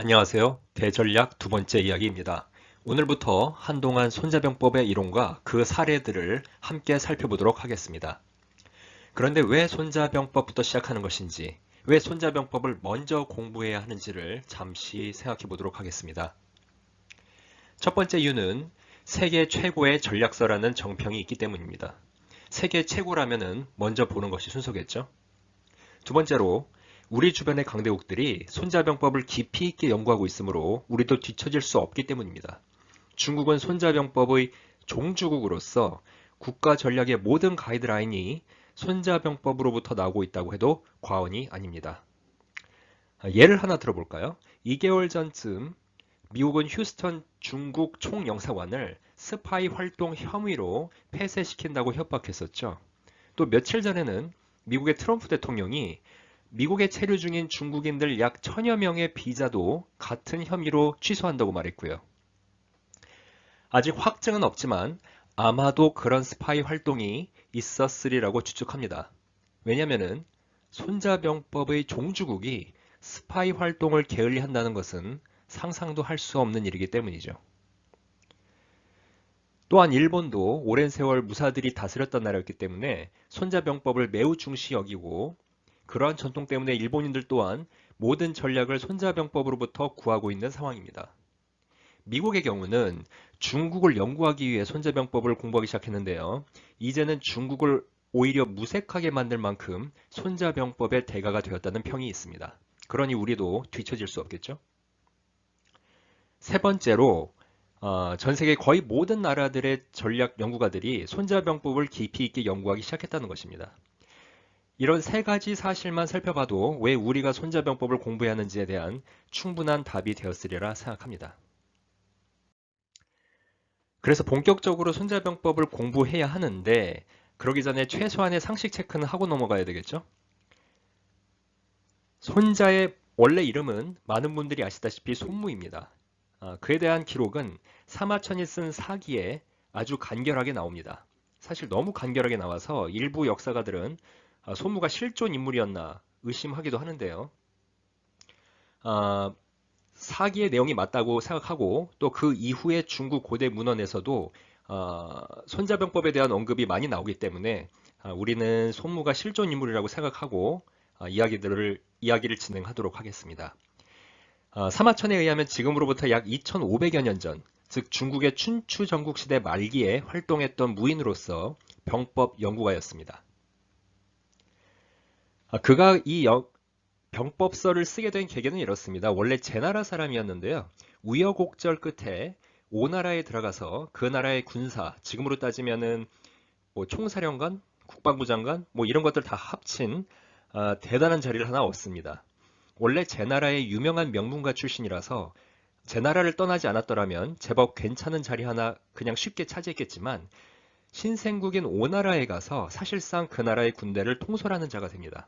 안녕하세요. 대전략 두 번째 이야기입니다. 오늘부터 한동안 손자병법의 이론과 그 사례들을 함께 살펴보도록 하겠습니다. 그런데 왜 손자병법부터 시작하는 것인지, 왜 손자병법을 먼저 공부해야 하는지를 잠시 생각해 보도록 하겠습니다. 첫 번째 이유는 세계 최고의 전략서라는 정평이 있기 때문입니다. 세계 최고라면은 먼저 보는 것이 순서겠죠? 두 번째로 우리 주변의 강대국들이 손자병법을 깊이 있게 연구하고 있으므로 우리도 뒤처질 수 없기 때문입니다. 중국은 손자병법의 종주국으로서 국가 전략의 모든 가이드라인이 손자병법으로부터 나오고 있다고 해도 과언이 아닙니다. 예를 하나 들어볼까요? 2개월 전쯤 미국은 휴스턴 중국 총영사관을 스파이 활동 혐의로 폐쇄시킨다고 협박했었죠. 또 며칠 전에는 미국의 트럼프 대통령이 미국에 체류 중인 중국인들 약 1000여 명의 비자도 같은 혐의로 취소한다고 말했고요. 아직 확증은 없지만 아마도 그런 스파이 활동이 있었으리라고 추측합니다. 왜냐하면 손자병법의 종주국이 스파이 활동을 게을리한다는 것은 상상도 할 수 없는 일이기 때문이죠. 또한 일본도 오랜 세월 무사들이 다스렸던 나라였기 때문에 손자병법을 매우 중시 여기고 그러한 전통 때문에 일본인들 또한 모든 전략을 손자병법으로부터 구하고 있는 상황입니다. 미국의 경우는 중국을 연구하기 위해 손자병법을 공부하기 시작했는데요. 이제는 중국을 오히려 무색하게 만들 만큼 손자병법의 대가가 되었다는 평이 있습니다. 그러니 우리도 뒤처질 수 없겠죠? 세 번째로 전 세계 거의 모든 나라들의 전략 연구가들이 손자병법을 깊이 있게 연구하기 시작했다는 것입니다. 이런 세 가지 사실만 살펴봐도 왜 우리가 손자병법을 공부해야 하는지에 대한 충분한 답이 되었으리라 생각합니다. 그래서 본격적으로 손자병법을 공부해야 하는데 그러기 전에 최소한의 상식 체크는 하고 넘어가야 되겠죠? 손자의 원래 이름은 많은 분들이 아시다시피 손무입니다. 그에 대한 기록은 사마천이 쓴 사기에 아주 간결하게 나옵니다. 사실 너무 간결하게 나와서 일부 역사가들은 손무가 실존 인물이었나 의심하기도 하는데요. 사기의 내용이 맞다고 생각하고 또 그 이후에 중국 고대 문헌에서도 손자병법에 대한 언급이 많이 나오기 때문에 우리는 손무가 실존 인물이라고 생각하고 이야기를 진행하도록 하겠습니다. 사마천에 의하면 지금으로부터 약 2500여 년 전, 즉 중국의 춘추 전국 시대 말기에 활동했던 무인으로서 병법 연구가였습니다. 그가 이 병법서를 쓰게 된 계기는 이렇습니다. 원래 제나라 사람이었는데요. 우여곡절 끝에 오나라에 들어가서 그 나라의 군사, 지금으로 따지면은 뭐 총사령관, 국방부 장관, 뭐 이런 것들 다 합친 대단한 자리를 하나 얻습니다. 원래 제나라의 유명한 명문가 출신이라서 제나라를 떠나지 않았더라면 제법 괜찮은 자리 하나 그냥 쉽게 차지했겠지만 신생국인 오나라에 가서 사실상 그 나라의 군대를 통솔하는 자가 됩니다.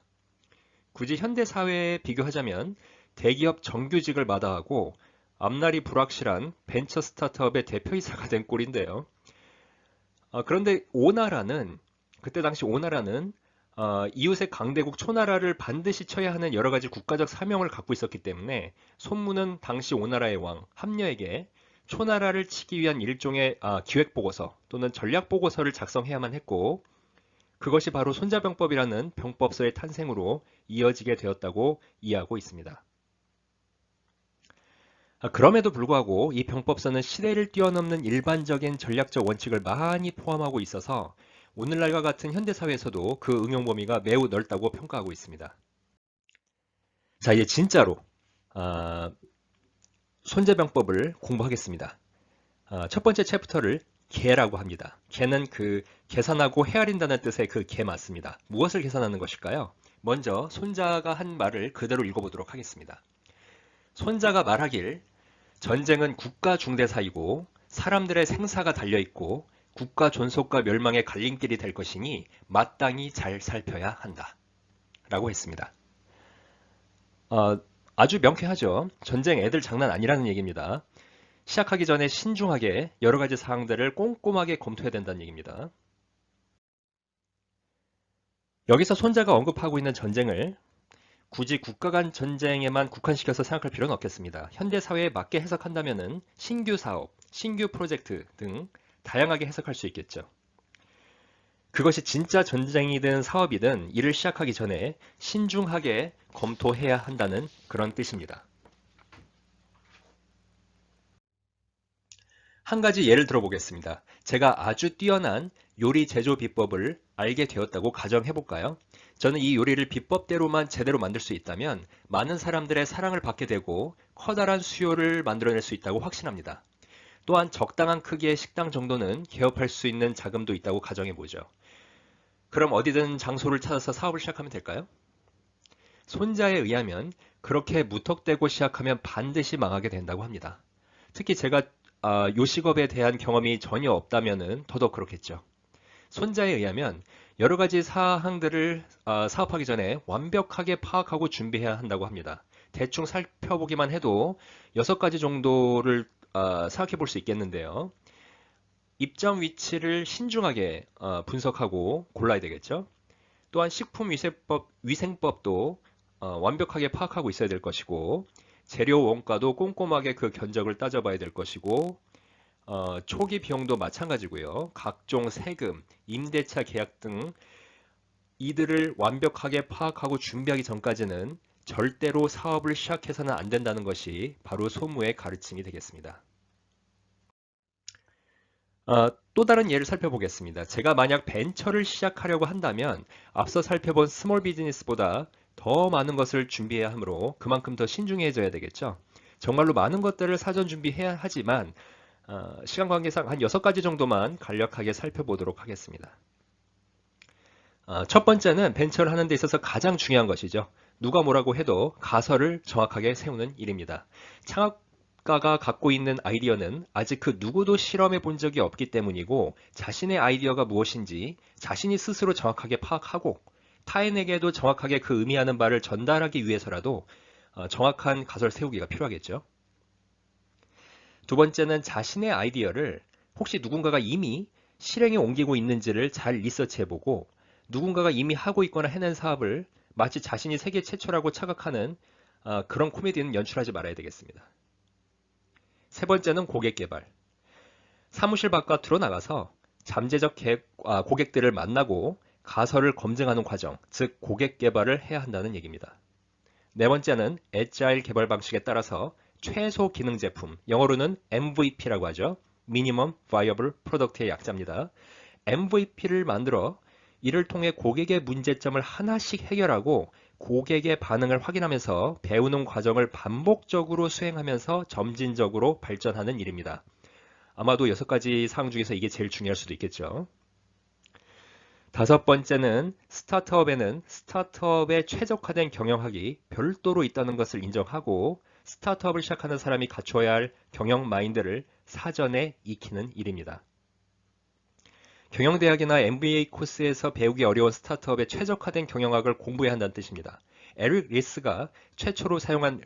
굳이 현대 사회에 비교하자면 대기업 정규직을 마다하고 앞날이 불확실한 벤처 스타트업의 대표이사가 된 꼴인데요. 그런데 그때 당시 오나라는 이웃의 강대국 초나라를 반드시 쳐야 하는 여러 가지 국가적 사명을 갖고 있었기 때문에 손무는 당시 오나라의 왕 함녀에게 초나라를 치기 위한 일종의 기획보고서 또는 전략보고서를 작성해야만 했고 그것이 바로 손자병법이라는 병법서의 탄생으로 이어지게 되었다고 이해하고 있습니다. 그럼에도 불구하고 이 병법서는 시대를 뛰어넘는 일반적인 전략적 원칙을 많이 포함하고 있어서 오늘날과 같은 현대사회에서도 그 응용 범위가 매우 넓다고 평가하고 있습니다. 자, 이제 진짜로 손자병법을 공부하겠습니다. 첫 번째 챕터를 계라고 합니다. 계는 그 계산하고 헤아린다는 뜻의 그 계 맞습니다. 무엇을 계산하는 것일까요? 먼저 손자가 한 말을 그대로 읽어보도록 하겠습니다. 손자가 말하길 전쟁은 국가 중대사이고 사람들의 생사가 달려있고 국가 존속과 멸망의 갈림길이 될 것이니 마땅히 잘 살펴야 한다. 라고 했습니다. 아주 명쾌하죠. 전쟁 애들 장난 아니라는 얘기입니다. 시작하기 전에 신중하게 여러 가지 사항들을 꼼꼼하게 검토해야 된다는 얘기입니다. 여기서 손자가 언급하고 있는 전쟁을 굳이 국가 간 전쟁에만 국한시켜서 생각할 필요는 없겠습니다. 현대 사회에 맞게 해석한다면 신규 사업, 신규 프로젝트 등 다양하게 해석할 수 있겠죠. 그것이 진짜 전쟁이든 사업이든 일을 시작하기 전에 신중하게 검토해야 한다는 그런 뜻입니다. 한 가지 예를 들어보겠습니다. 제가 아주 뛰어난 요리 제조 비법을 알게 되었다고 가정해볼까요? 저는 이 요리를 비법대로만 제대로 만들 수 있다면 많은 사람들의 사랑을 받게 되고 커다란 수요를 만들어낼 수 있다고 확신합니다. 또한 적당한 크기의 식당 정도는 개업할 수 있는 자금도 있다고 가정해보죠. 그럼 어디든 장소를 찾아서 사업을 시작하면 될까요? 손자에 의하면 그렇게 무턱대고 시작하면 반드시 망하게 된다고 합니다. 특히 제가 요식업에 대한 경험이 전혀 없다면 더더욱 그렇겠죠. 손자에 의하면 여러 가지 사항들을 사업하기 전에 완벽하게 파악하고 준비해야 한다고 합니다. 대충 살펴보기만 해도 6가지 정도를 생각해 볼 수 있겠는데요. 입점 위치를 신중하게 분석하고 골라야 되겠죠. 또한 위생법도 완벽하게 파악하고 있어야 될 것이고 재료 원가도 꼼꼼하게 그 견적을 따져봐야 될 것이고 초기 비용도 마찬가지고요. 각종 세금, 임대차 계약 등 이들을 완벽하게 파악하고 준비하기 전까지는 절대로 사업을 시작해서는 안 된다는 것이 바로 소무의 가르침이 되겠습니다. 또 다른 예를 살펴보겠습니다. 제가 만약 벤처를 시작하려고 한다면 앞서 살펴본 스몰 비즈니스보다 더 많은 것을 준비해야 하므로 그만큼 더 신중해져야 되겠죠. 정말로 많은 것들을 사전 준비해야 하지만 시간 관계상 한 6가지 정도만 간략하게 살펴보도록 하겠습니다. 첫 번째는 벤처를 하는 데 있어서 가장 중요한 것이죠. 누가 뭐라고 해도 가설을 정확하게 세우는 일입니다. 창업가가 갖고 있는 아이디어는 아직 그 누구도 실험해 본 적이 없기 때문이고 자신의 아이디어가 무엇인지 자신이 스스로 정확하게 파악하고 타인에게도 정확하게 그 의미하는 바를 전달하기 위해서라도 정확한 가설 세우기가 필요하겠죠. 두 번째는 자신의 아이디어를 혹시 누군가가 이미 실행에 옮기고 있는지를 잘 리서치해보고 누군가가 이미 하고 있거나 해낸 사업을 마치 자신이 세계 최초라고 착각하는 그런 코미디는 연출하지 말아야 되겠습니다. 세 번째는 고객 개발. 사무실 바깥으로 나가서 잠재적 고객들을 만나고 가설을 검증하는 과정, 즉 고객 개발을 해야 한다는 얘기입니다. 네 번째는 애자일 개발 방식에 따라서 최소 기능 제품, 영어로는 MVP라고 하죠. Minimum Viable Product의 약자입니다. MVP를 만들어 이를 통해 고객의 문제점을 하나씩 해결하고 고객의 반응을 확인하면서 배우는 과정을 반복적으로 수행하면서 점진적으로 발전하는 일입니다. 아마도 6가지 사항 중에서 이게 제일 중요할 수도 있겠죠. 다섯 번째는 스타트업에는 스타트업에 최적화된 경영학이 별도로 있다는 것을 인정하고 스타트업을 시작하는 사람이 갖춰야 할 경영 마인드를 사전에 익히는 일입니다. 경영대학이나 MBA 코스에서 배우기 어려운 스타트업에 최적화된 경영학을 공부해야 한다는 뜻입니다. 에릭 리스가 최초로 사용한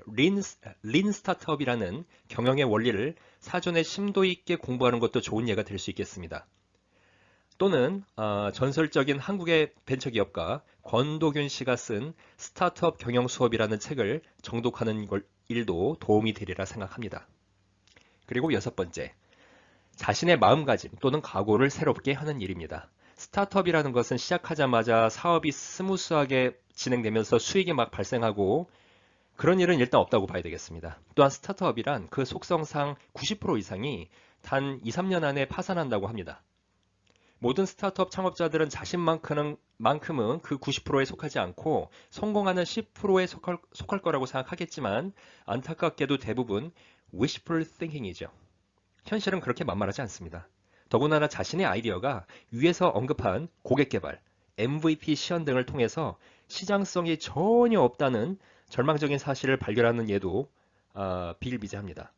린 스타트업이라는 경영의 원리를 사전에 심도 있게 공부하는 것도 좋은 예가 될 수 있겠습니다. 또는 전설적인 한국의 벤처기업가 권도균 씨가 쓴 스타트업 경영 수업이라는 책을 정독하는 일도 도움이 되리라 생각합니다. 그리고 6번째, 자신의 마음가짐 또는 각오를 새롭게 하는 일입니다. 스타트업이라는 것은 시작하자마자 사업이 스무스하게 진행되면서 수익이 막 발생하고 그런 일은 일단 없다고 봐야 되겠습니다. 또한 스타트업이란 그 속성상 90% 이상이 단 2, 3년 안에 파산한다고 합니다. 모든 스타트업 창업자들은 자신만큼은 그 90%에 속하지 않고 성공하는 10%에 속할 거라고 생각하겠지만 안타깝게도 대부분 wishful thinking이죠. 현실은 그렇게 만만하지 않습니다. 더군다나 자신의 아이디어가 위에서 언급한 고객 개발, MVP 시연 등을 통해서 시장성이 전혀 없다는 절망적인 사실을 발견하는 예도 비일비재합니다.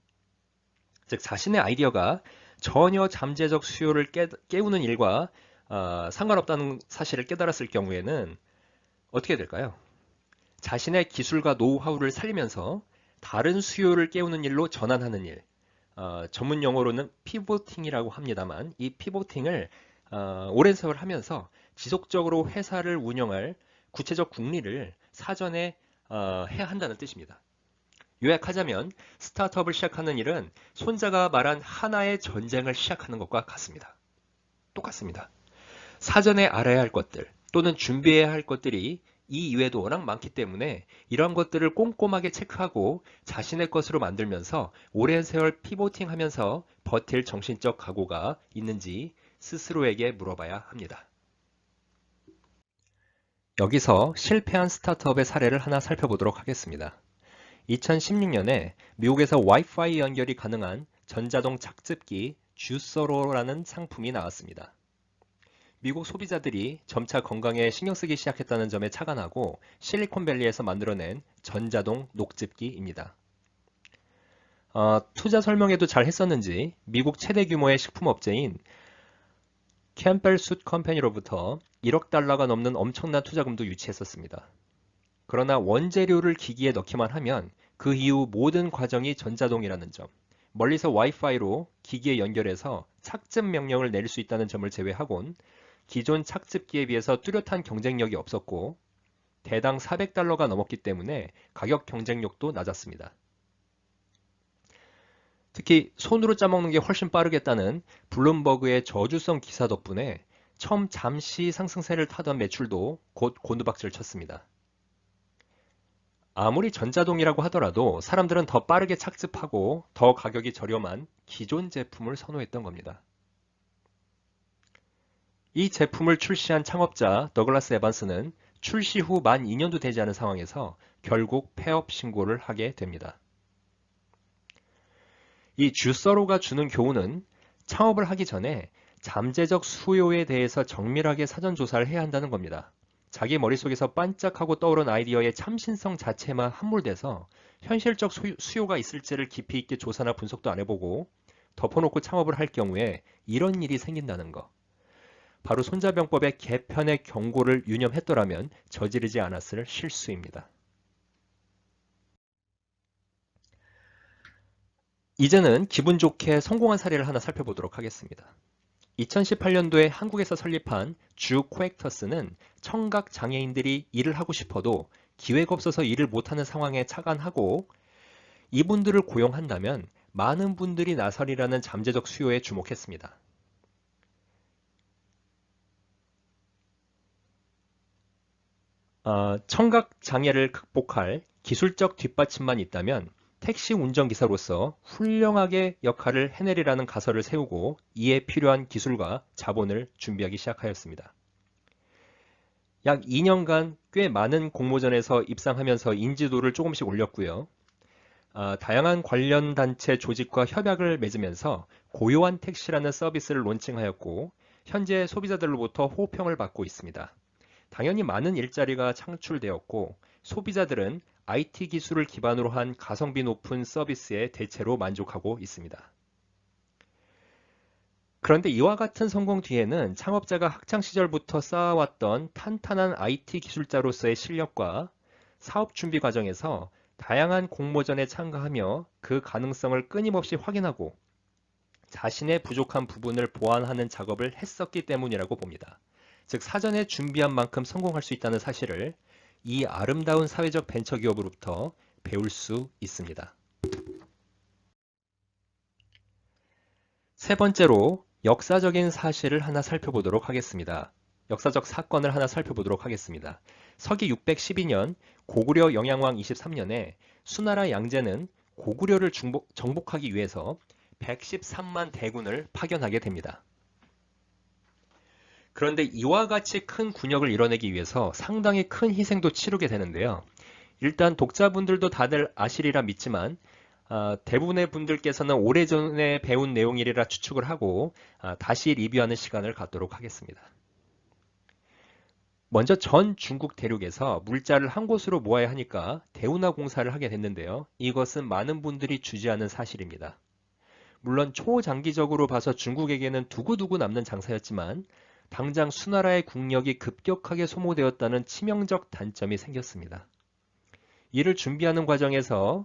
즉 자신의 아이디어가 전혀 잠재적 수요를 깨우는 일과 상관없다는 사실을 깨달았을 경우에는 어떻게 될까요? 자신의 기술과 노하우를 살리면서 다른 수요를 깨우는 일로 전환하는 일, 전문 용어로는 피보팅이라고 합니다만 이 피보팅을 오랜 세월 하면서 지속적으로 회사를 운영할 구체적 국리를 사전에 해야 한다는 뜻입니다. 요약하자면 스타트업을 시작하는 일은 손자가 말한 하나의 전쟁을 시작하는 것과 같습니다. 똑같습니다. 사전에 알아야 할 것들 또는 준비해야 할 것들이 이 이외에도 워낙 많기 때문에 이런 것들을 꼼꼼하게 체크하고 자신의 것으로 만들면서 오랜 세월 피보팅 하면서 버틸 정신적 각오가 있는지 스스로에게 물어봐야 합니다. 여기서 실패한 스타트업의 사례를 하나 살펴보도록 하겠습니다. 2016년에 미국에서 와이파이 연결이 가능한 전자동 착즙기 주서로라는 상품이 나왔습니다. 미국 소비자들이 점차 건강에 신경 쓰기 시작했다는 점에 착안하고 실리콘밸리에서 만들어낸 전자동 녹즙기입니다. 투자 설명회도 잘 했었는지 미국 최대 규모의 식품업체인 캠벨 숯 컴퍼니로부터 1억 달러가 넘는 엄청난 투자금도 유치했었습니다. 그러나 원재료를 기기에 넣기만 하면 그 이후 모든 과정이 전자동이라는 점, 멀리서 와이파이로 기기에 연결해서 착즙 명령을 내릴 수 있다는 점을 제외하곤 기존 착즙기에 비해서 뚜렷한 경쟁력이 없었고 대당 400달러가 넘었기 때문에 가격 경쟁력도 낮았습니다. 특히 손으로 짜먹는 게 훨씬 빠르겠다는 블룸버그의 저주성 기사 덕분에 처음 잠시 상승세를 타던 매출도 곧 곤두박질 쳤습니다. 아무리 전자동이라고 하더라도 사람들은 더 빠르게 착즙하고 더 가격이 저렴한 기존 제품을 선호했던 겁니다. 이 제품을 출시한 창업자 더글라스 에반스는 출시 후 만 2년도 되지 않은 상황에서 결국 폐업 신고를 하게 됩니다. 이 주서로가 주는 교훈은 창업을 하기 전에 잠재적 수요에 대해서 정밀하게 사전 조사를 해야 한다는 겁니다. 자기 머릿속에서 반짝하고 떠오른 아이디어의 참신성 자체만 함몰돼서 현실적 수요가 있을지를 깊이 있게 조사나 분석도 안 해보고 덮어놓고 창업을 할 경우에 이런 일이 생긴다는 거. 바로 손자병법의 개편의 경고를 유념했더라면 저지르지 않았을 실수입니다. 이제는 기분 좋게 성공한 사례를 하나 살펴보도록 하겠습니다. 2018년도에 한국에서 설립한 주 코액터스는 청각 장애인들이 일을 하고 싶어도 기회가 없어서 일을 못하는 상황에 착안하고 이분들을 고용한다면 많은 분들이 나서리라는 잠재적 수요에 주목했습니다. 청각 장애를 극복할 기술적 뒷받침만 있다면 택시 운전기사로서 훌륭하게 역할을 해내리라는 가설을 세우고 이에 필요한 기술과 자본을 준비하기 시작하였습니다. 약 2년간 꽤 많은 공모전에서 입상하면서 인지도를 조금씩 올렸고요. 다양한 관련 단체 조직과 협약을 맺으면서 고요한 택시라는 서비스를 론칭하였고 현재 소비자들로부터 호평을 받고 있습니다. 당연히 많은 일자리가 창출되었고 소비자들은 IT 기술을 기반으로 한 가성비 높은 서비스에 대체로 만족하고 있습니다. 그런데 이와 같은 성공 뒤에는 창업자가 학창 시절부터 쌓아왔던 탄탄한 IT 기술자로서의 실력과 사업 준비 과정에서 다양한 공모전에 참가하며 그 가능성을 끊임없이 확인하고 자신의 부족한 부분을 보완하는 작업을 했었기 때문이라고 봅니다. 즉 사전에 준비한 만큼 성공할 수 있다는 사실을 이 아름다운 사회적 벤처 기업으로부터 배울 수 있습니다. 세 번째로 역사적인 사실을 하나 살펴보도록 하겠습니다. 역사적 사건을 하나 살펴보도록 하겠습니다. 서기 612년 고구려 영양왕 23년에 수나라 양제는 고구려를 정복하기 위해서 113만 대군을 파견하게 됩니다. 그런데 이와 같이 큰 군역을 이뤄내기 위해서 상당히 큰 희생도 치르게 되는데요. 일단 독자분들도 다들 아시리라 믿지만 대부분의 분들께서는 오래전에 배운 내용이라 추측을 하고 다시 리뷰하는 시간을 갖도록 하겠습니다. 먼저 전 중국 대륙에서 물자를 한 곳으로 모아야 하니까 대운하 공사를 하게 됐는데요. 이것은 많은 분들이 주지하는 사실입니다. 물론 초장기적으로 봐서 중국에게는 두고두고 남는 장사였지만 당장 수나라의 국력이 급격하게 소모되었다는 치명적 단점이 생겼습니다. 이를 준비하는 과정에서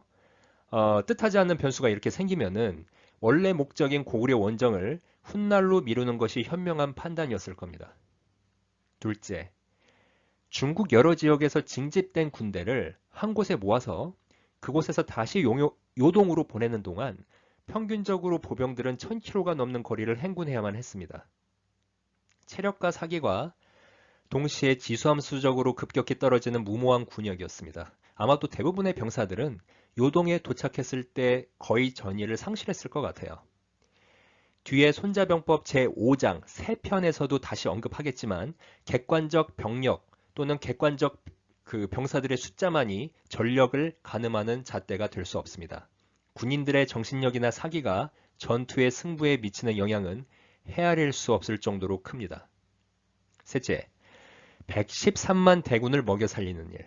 뜻하지 않는 변수가 이렇게 생기면은 원래 목적인 고구려 원정을 훗날로 미루는 것이 현명한 판단이었을 겁니다. 둘째, 중국 여러 지역에서 징집된 군대를 한 곳에 모아서 그곳에서 다시 요동으로 보내는 동안 평균적으로 보병들은 1000km가 넘는 거리를 행군해야만 했습니다. 체력과 사기가 동시에 지수함수적으로 급격히 떨어지는 무모한 군역이었습니다. 아마도 대부분의 병사들은 요동에 도착했을 때 거의 전의를 상실했을 것 같아요. 뒤에 손자병법 제5장 3편에서도 다시 언급하겠지만 객관적 병력 또는 객관적 병사들의 숫자만이 전력을 가늠하는 잣대가 될 수 없습니다. 군인들의 정신력이나 사기가 전투의 승부에 미치는 영향은 헤아릴 수 없을 정도로 큽니다. 셋째, 113만 대군을 먹여 살리는 일.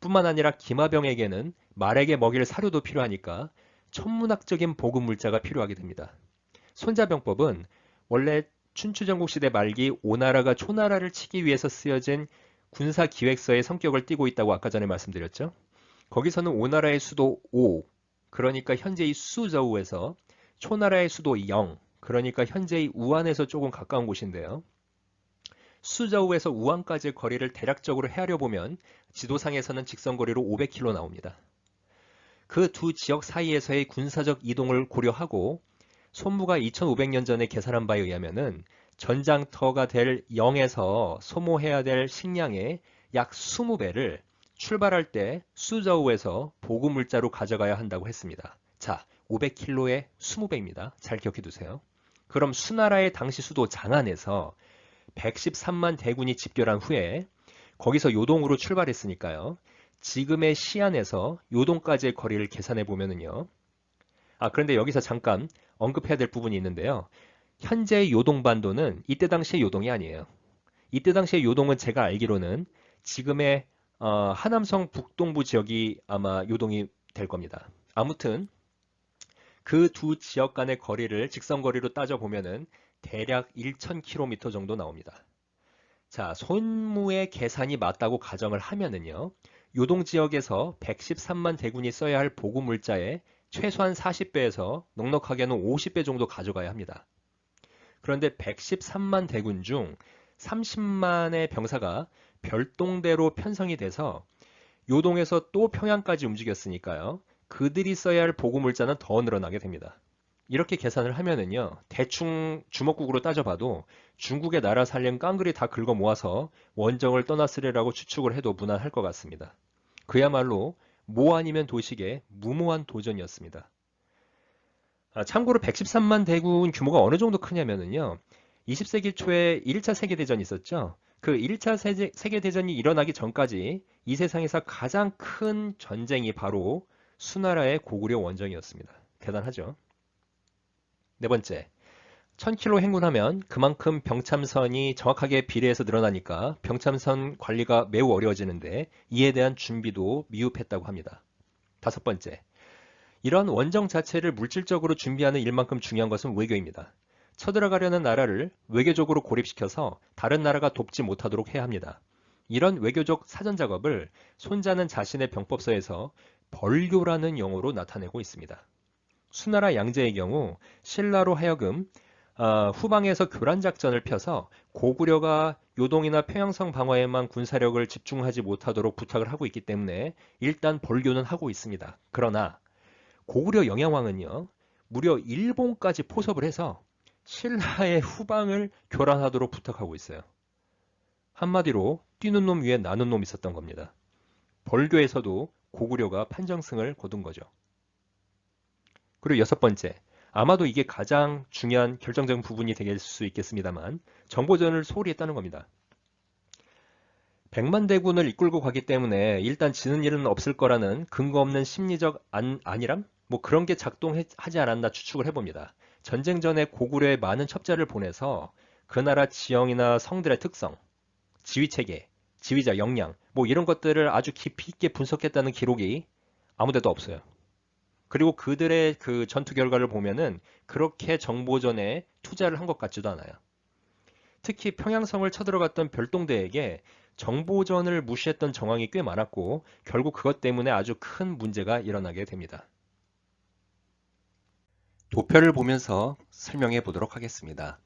뿐만 아니라 기마병에게는 말에게 먹일 사료도 필요하니까 천문학적인 보급 물자가 필요하게 됩니다. 손자병법은 원래 춘추전국 시대 말기 오나라가 초나라를 치기 위해서 쓰여진 군사기획서의 성격을 띠고 있다고 아까 전에 말씀드렸죠. 거기서는 오나라의 수도 오, 그러니까 현재의 수저우에서 초나라의 수도 영, 그러니까 현재의 우한에서 조금 가까운 곳인데요. 수저우에서 우한까지의 거리를 대략적으로 헤아려 보면 지도상에서는 직선거리로 500km 나옵니다. 그 두 지역 사이에서의 군사적 이동을 고려하고 손무가 2500년 전에 계산한 바에 의하면은 전장터가 될 영에서 소모해야 될 식량의 약 20배를 출발할 때 수저우에서 보급물자로 가져가야 한다고 했습니다. 자, 500km에 20배입니다. 잘 기억해 두세요. 그럼 수나라의 당시 수도 장안에서 113만 대군이 집결한 후에 거기서 요동으로 출발했으니까요. 지금의 시안에서 요동까지의 거리를 계산해 보면은요. 그런데 여기서 잠깐 언급해야 될 부분이 있는데요. 현재의 요동반도는 이때 당시의 요동이 아니에요. 이때 당시의 요동은 제가 알기로는 지금의 하남성 북동부 지역이 아마 요동이 될 겁니다. 아무튼 그 두 지역 간의 거리를 직선거리로 따져보면은 대략 1000km 정도 나옵니다. 자, 손무의 계산이 맞다고 가정을 하면은요. 요동 지역에서 113만 대군이 써야 할 보급 물자의 최소한 40배에서 넉넉하게는 50배 정도 가져가야 합니다. 그런데 113만 대군 중 30만의 병사가 별동대로 편성이 돼서 요동에서 또 평양까지 움직였으니까요. 그들이 써야 할 보급 물자는 더 늘어나게 됩니다. 이렇게 계산을 하면은요. 대충 주먹국으로 따져봐도 중국의 나라 살림 깡그리 다 긁어 모아서 원정을 떠났으리라고 추측을 해도 무난할 것 같습니다. 그야말로 모 아니면 도식의 무모한 도전이었습니다. 참고로 113만 대군 규모가 어느 정도 크냐면은요. 20세기 초에 1차 세계대전이 있었죠. 그 1차 세계대전이 일어나기 전까지 이 세상에서 가장 큰 전쟁이 바로 수나라의 고구려 원정이었습니다. 대단하죠. 네 번째, 1000km 행군하면 그만큼 병참선이 정확하게 비례해서 늘어나니까 병참선 관리가 매우 어려워지는데 이에 대한 준비도 미흡했다고 합니다. 다섯 번째, 이런 원정 자체를 물질적으로 준비하는 일만큼 중요한 것은 외교입니다. 쳐들어가려는 나라를 외교적으로 고립시켜서 다른 나라가 돕지 못하도록 해야 합니다. 이런 외교적 사전 작업을 손자는 자신의 병법서에서 벌교라는 용어로 나타내고 있습니다. 수나라 양제의 경우 신라로 하여금 후방에서 교란 작전을 펴서 고구려가 요동이나 평양성 방어에만 군사력을 집중하지 못하도록 부탁을 하고 있기 때문에 일단 벌교는 하고 있습니다. 그러나 고구려 영양왕은요, 무려 일본까지 포섭을 해서 신라의 후방을 교란하도록 부탁하고 있어요. 한마디로 뛰는 놈 위에 나는 놈이 있었던 겁니다. 벌교에서도 고구려가 판정승을 거둔 거죠. 그리고 여섯 번째, 아마도 이게 가장 중요한 결정적인 부분이 될 수 있겠습니다만 정보전을 소홀히 했다는 겁니다. 100만 대군을 이끌고 가기 때문에 일단 지는 일은 없을 거라는 근거 없는 심리적 안일함? 뭐 그런 게 작동하지 않았나 추측을 해봅니다. 전쟁 전에 고구려에 많은 첩자를 보내서 그 나라 지형이나 성들의 특성, 지휘체계, 지휘자 역량, 뭐 이런 것들을 아주 깊이 있게 분석했다는 기록이 아무데도 없어요. 그리고 그들의 그 전투 결과를 보면은 그렇게 정보전에 투자를 한 것 같지도 않아요. 특히 평양성을 쳐들어갔던 별동대에게 정보전을 무시했던 정황이 꽤 많았고 결국 그것 때문에 아주 큰 문제가 일어나게 됩니다. 도표를 보면서 설명해 보도록 하겠습니다.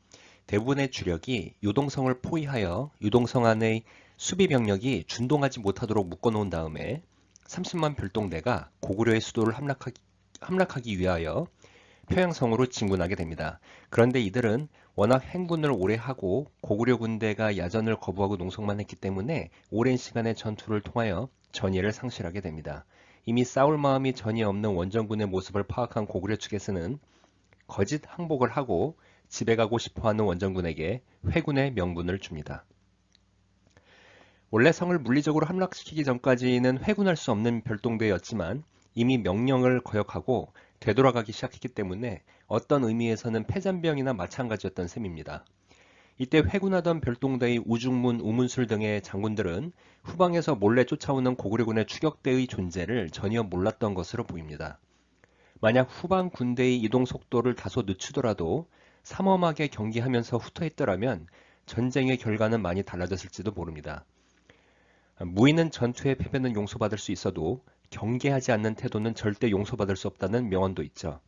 대부분의 주력이 유동성을 포위하여 유동성 안의 수비 병력이 준동하지 못하도록 묶어놓은 다음에 30만 별동대가 고구려의 수도를 함락하기 위하여 평양성으로 진군하게 됩니다. 그런데 이들은 워낙 행군을 오래 하고 고구려 군대가 야전을 거부하고 농성만 했기 때문에 오랜 시간의 전투를 통하여 전의를 상실하게 됩니다. 이미 싸울 마음이 전혀 없는 원정군의 모습을 파악한 고구려 측에서는 거짓 항복을 하고 집에 가고 싶어하는 원정군에게 회군의 명분을 줍니다. 원래 성을 물리적으로 함락시키기 전까지는 회군할 수 없는 별동대였지만 이미 명령을 거역하고 되돌아가기 시작했기 때문에 어떤 의미에서는 패잔병이나 마찬가지였던 셈입니다. 이때 회군하던 별동대의 우중문, 우문술 등의 장군들은 후방에서 몰래 쫓아오는 고구려군의 추격대의 존재를 전혀 몰랐던 것으로 보입니다. 만약 후방 군대의 이동 속도를 다소 늦추더라도 삼엄하게 경기하면서 후퇴했더라면 전쟁의 결과는 많이 달라졌을지도 모릅니다. 무인은 전투의 패배는 용서받을 수 있어도 경계하지 않는 태도는 절대 용서받을 수 없다는 명언도 있죠.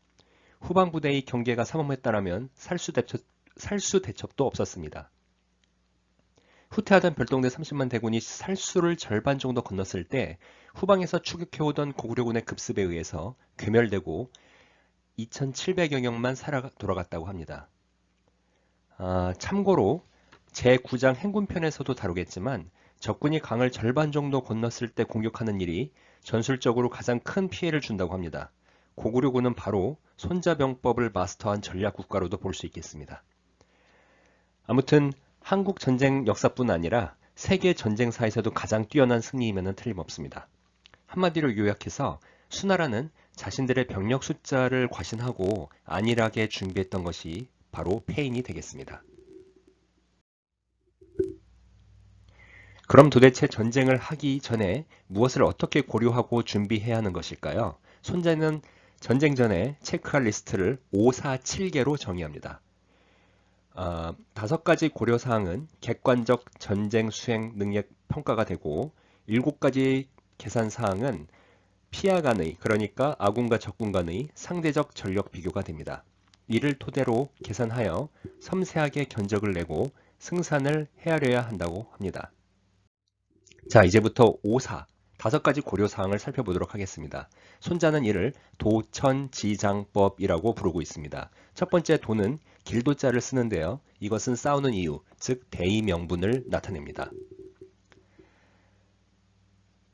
후방 부대의 경계가 삼엄했다면 살수 대첩도 없었습니다. 후퇴하던 별동대 30만 대군이 살수를 절반 정도 건넜을 때 후방에서 추격해오던 고구려군의 급습에 의해서 괴멸되고 2,700여 명만 살아 돌아갔다고 합니다. 참고로 제9장 행군편에서도 다루겠지만 적군이 강을 절반 정도 건넜을 때 공격하는 일이 전술적으로 가장 큰 피해를 준다고 합니다. 고구려군은 바로 손자병법을 마스터한 전략 국가로도 볼 수 있겠습니다. 아무튼 한국 전쟁 역사뿐 아니라 세계 전쟁사에서도 가장 뛰어난 승리이면 틀림없습니다. 한마디로 요약해서 수나라는 자신들의 병력 숫자를 과신하고 안일하게 준비했던 것이 바로 패인이 되겠습니다. 그럼 도대체 전쟁을 하기 전에 무엇을 어떻게 고려하고 준비해야 하는 것일까요? 손자는 전쟁 전에 체크할 리스트를 547개로 정의합니다. 5가지 고려사항은 객관적 전쟁 수행 능력 평가가 되고 7가지 계산사항은 피하 간의, 그러니까 아군과 적군 간의 상대적 전력 비교가 됩니다. 이를 토대로 계산하여 섬세하게 견적을 내고 승산을 헤아려야 한다고 합니다. 자, 이제부터 5사, 5가지 고려사항을 살펴보도록 하겠습니다. 손자는 이를 도천지장법이라고 부르고 있습니다. 첫 번째 도는 길도자를 쓰는데요. 이것은 싸우는 이유, 즉 대의 명분을 나타냅니다.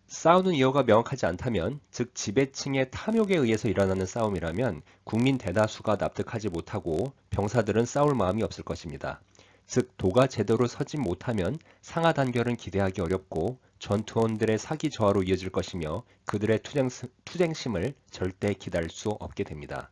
싸우는 이유가 명확하지 않다면, 즉 지배층의 탐욕에 의해서 일어나는 싸움이라면 국민 대다수가 납득하지 못하고 병사들은 싸울 마음이 없을 것입니다. 즉 도가 제대로 서지 못하면 상하 단결은 기대하기 어렵고 전투원들의 사기 저하로 이어질 것이며 그들의 투쟁심을 절대 기다릴 수 없게 됩니다.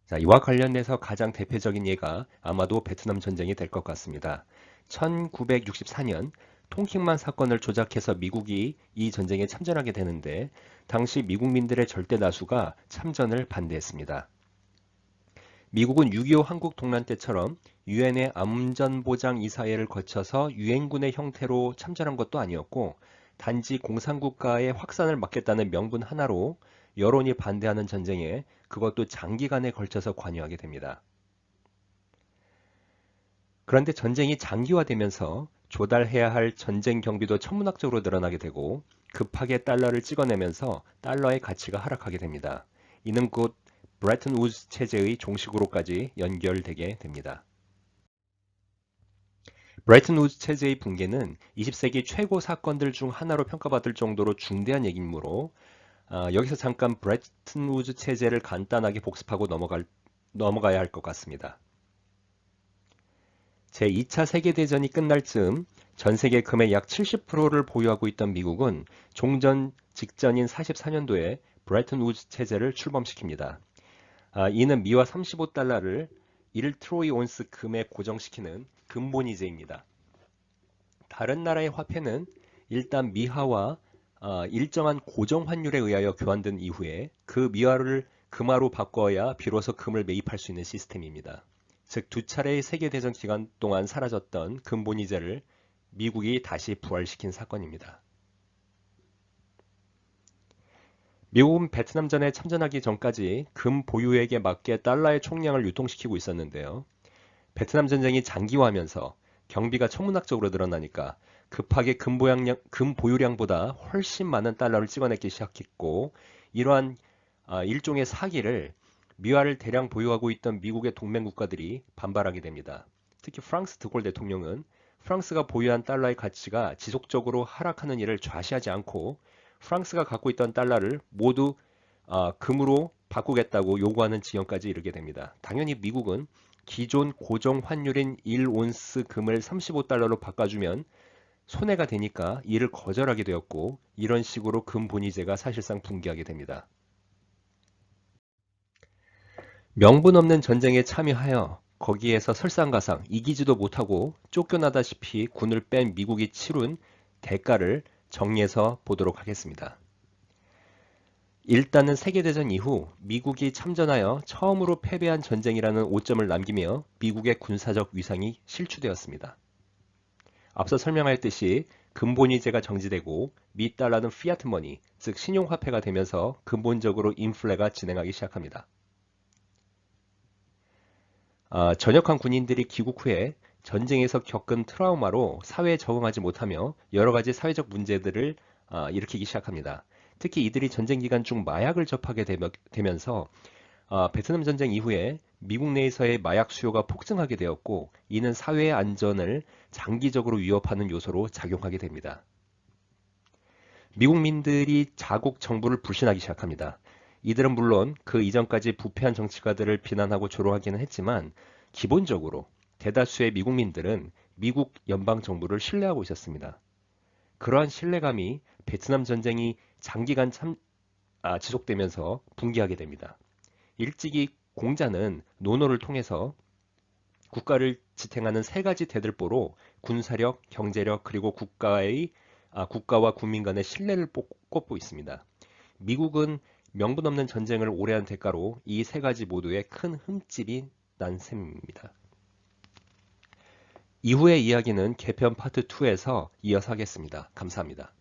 자, 이와 관련해서 가장 대표적인 예가 아마도 베트남 전쟁이 될 것 같습니다. 1964년 통킹만 사건을 조작해서 미국이 이 전쟁에 참전하게 되는데 당시 미국민들의 절대 다수가 참전을 반대했습니다. 미국은 6.25 한국 동란 때처럼 유엔의 안전보장이사회를 거쳐서 유엔군의 형태로 참전한 것도 아니었고 단지 공산국가의 확산을 막겠다는 명분 하나로 여론이 반대하는 전쟁에 그것도 장기간에 걸쳐서 관여하게 됩니다. 그런데 전쟁이 장기화되면서 조달해야 할 전쟁 경비도 천문학적으로 늘어나게 되고 급하게 달러를 찍어내면서 달러의 가치가 하락하게 됩니다. 이는 곧 브레튼 우즈 체제의 종식으로까지 연결되게 됩니다. 브레튼 우즈 체제의 붕괴는 20세기 최고 사건들 중 하나로 평가받을 정도로 중대한 얘기이므로 여기서 잠깐 브레튼 우즈 체제를 간단하게 복습하고 넘어가야 할 것 같습니다. 제2차 세계대전이 끝날 즈음 전 세계 금의 약 70%를 보유하고 있던 미국은 종전 직전인 44년도에 브레튼 우즈 체제를 출범시킵니다. 이는 미화 35달러를 1트로이 온스 금에 고정시키는 근본이제입니다. 다른 나라의 화폐는 일단 미화와 일정한 고정 환율에 의하여 교환된 이후에 그 미화를 금화로 바꿔야 비로소 금을 매입할 수 있는 시스템입니다. 즉, 두 차례의 세계대전 기간 동안 사라졌던 금본위제를 미국이 다시 부활시킨 사건입니다. 미국은 베트남전에 참전하기 전까지 금 보유액에 맞게 달러의 총량을 유통시키고 있었는데요. 베트남 전쟁이 장기화하면서 경비가 천문학적으로 늘어나니까 급하게 금 보유량보다 훨씬 많은 달러를 찍어내기 시작했고, 이러한 일종의 사기를 미화를 대량 보유하고 있던 미국의 동맹 국가들이 반발하게 됩니다. 특히 프랑스 드골 대통령은 프랑스가 보유한 달러의 가치가 지속적으로 하락하는 일을 좌시하지 않고 프랑스가 갖고 있던 달러를 모두 금으로 바꾸겠다고 요구하는 지경까지 이르게 됩니다. 당연히 미국은 기존 고정 환율인 1온스 금을 35달러로 바꿔주면 손해가 되니까 이를 거절하게 되었고, 이런 식으로 금 본위제가 사실상 붕괴하게 됩니다. 명분 없는 전쟁에 참여하여 거기에서 설상가상 이기지도 못하고 쫓겨나다시피 군을 뺀 미국이 치룬 대가를 정리해서 보도록 하겠습니다. 일단은 세계대전 이후 미국이 참전하여 처음으로 패배한 전쟁이라는 오점을 남기며 미국의 군사적 위상이 실추되었습니다. 앞서 설명하였듯이 근본위제가 정지되고 미 달러는 피아트 머니, 즉 신용화폐가 되면서 근본적으로 인플레가 진행하기 시작합니다. 전역한 군인들이 귀국 후에 전쟁에서 겪은 트라우마로 사회에 적응하지 못하며 여러 가지 사회적 문제들을 일으키기 시작합니다. 특히 이들이 전쟁 기간 중 마약을 접하게 되면서 베트남 전쟁 이후에 미국 내에서의 마약 수요가 폭증하게 되었고, 이는 사회의 안전을 장기적으로 위협하는 요소로 작용하게 됩니다. 미국민들이 자국 정부를 불신하기 시작합니다. 이들은 물론 그 이전까지 부패한 정치가들을 비난하고 조롱하기는 했지만 기본적으로 대다수의 미국민들은 미국 연방정부를 신뢰하고 있었습니다. 그러한 신뢰감이 베트남 전쟁이 장기간 지속되면서 붕괴하게 됩니다. 일찍이 공자는 논어를 통해서 국가를 지탱하는 세 가지 대들보로 군사력, 경제력, 그리고 국가와 국민 간의 신뢰를 꼽고 있습니다. 미국은 명분 없는 전쟁을 오래 한 대가로 이 세 가지 모두에 큰 흠집이 난 셈입니다. 이후의 이야기는 개편 파트 2에서 이어서 하겠습니다. 감사합니다.